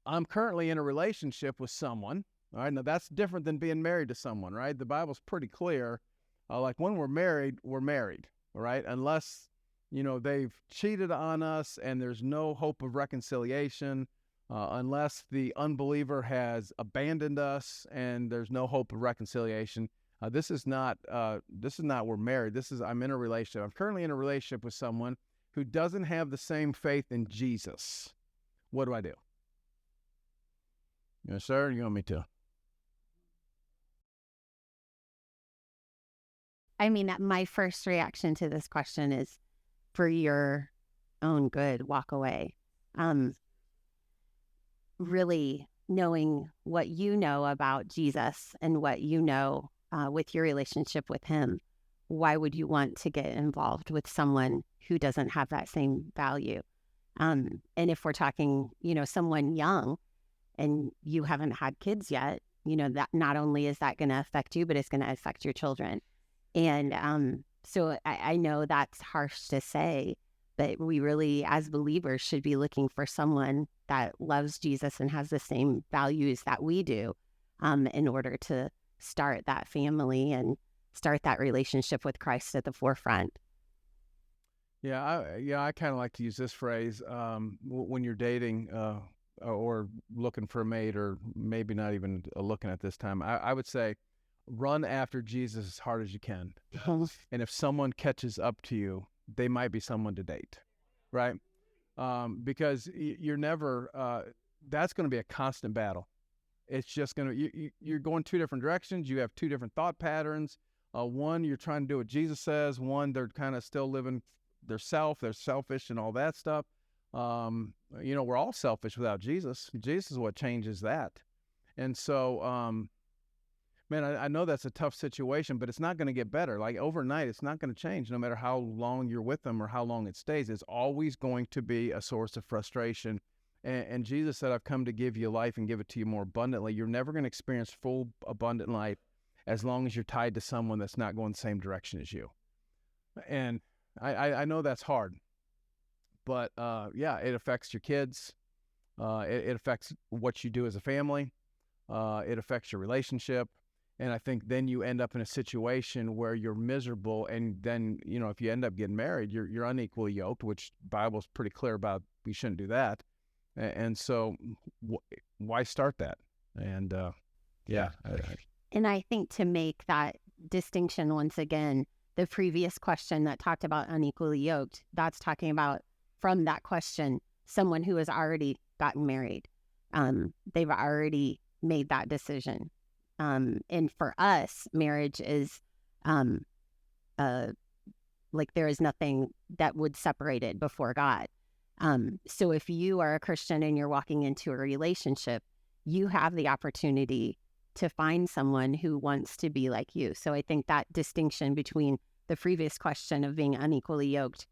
I'm currently in a relationship with someone. All right, now that's different than being married to someone, right? The Bible's pretty clear. Like when we're married, all right? Unless, they've cheated on us and there's no hope of reconciliation, unless the unbeliever has abandoned us and there's no hope of reconciliation. This is not we're married. I'm in a relationship. I'm currently in a relationship with someone who doesn't have the same faith in Jesus. What do I do? Yes, sir. You want me to? I mean, my first reaction to this question is, for your own good, walk away. Really knowing what you know about Jesus and what you know with your relationship with him, why would you want to get involved with someone who doesn't have that same value? And if we're talking, someone young and you haven't had kids yet, that not only is that going to affect you, but it's going to affect your children. And so I know that's harsh to say, but we really, as believers, should be looking for someone that loves Jesus and has the same values that we do, in order to start that family and start that relationship with Christ at the forefront. Yeah, I kind of like to use this phrase when you're dating or looking for a mate, or maybe not even looking at this time. I would say, run after Jesus as hard as you can. And if someone catches up to you, they might be someone to date, right? Because you're never, that's going to be a constant battle. It's just going to, you're going two different directions. You have two different thought patterns. One, you're trying to do what Jesus says. One, they're kind of still living they're selfish and all that stuff. We're all selfish without Jesus. Jesus is what changes that. And so, man, I know that's a tough situation, but it's not going to get better. Like overnight, it's not going to change no matter how long you're with them or how long it stays. It's always going to be a source of frustration. And Jesus said, I've come to give you life and give it to you more abundantly. You're never going to experience full, abundant life as long as you're tied to someone that's not going the same direction as you. And I know that's hard, but it affects your kids. It affects what you do as a family. It affects your relationship. And I think then you end up in a situation where you're miserable. And then, if you end up getting married, you're unequally yoked, which the Bible's pretty clear about. We shouldn't do that. And so why start that? And And I think to make that distinction once again, the previous question that talked about unequally yoked, that's talking about, from that question, someone who has already gotten married. They've already made that decision. And for us, marriage is like there is nothing that would separate it before God. So if you are a Christian and you're walking into a relationship, you have the opportunity to find someone who wants to be like you. So I think that distinction between the previous question of being unequally yoked,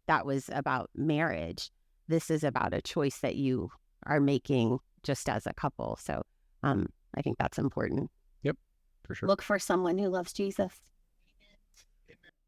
that was about marriage. This is about a choice that you are making just as a couple. So I think that's important. Yep, for sure. Look for someone who loves Jesus.